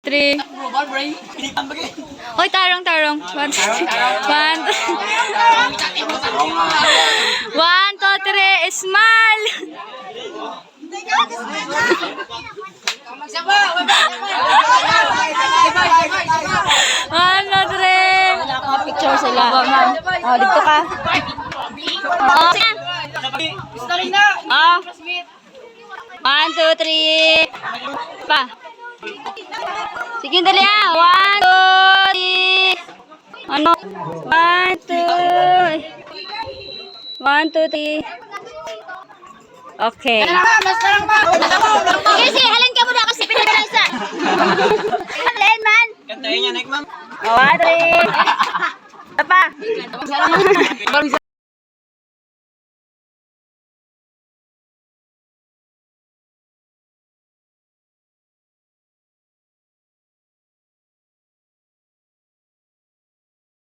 3. Hoy, tarong. 1, 2, 3. 1, 2, 3. Smile. 1, 2, 3. Picture sila. Oh, dito ka. Oh, sige. Oh. 1, 2, 3. Pa. Sige, dali ah. 1, 2, 3. Ano? 1, 2. 1, 2, 3. Okay. Sige, halin ka muna kasi pinag-isa. Halin, man. Kantahin niya, Nek, ma'am. 1, 2, 3. Apa?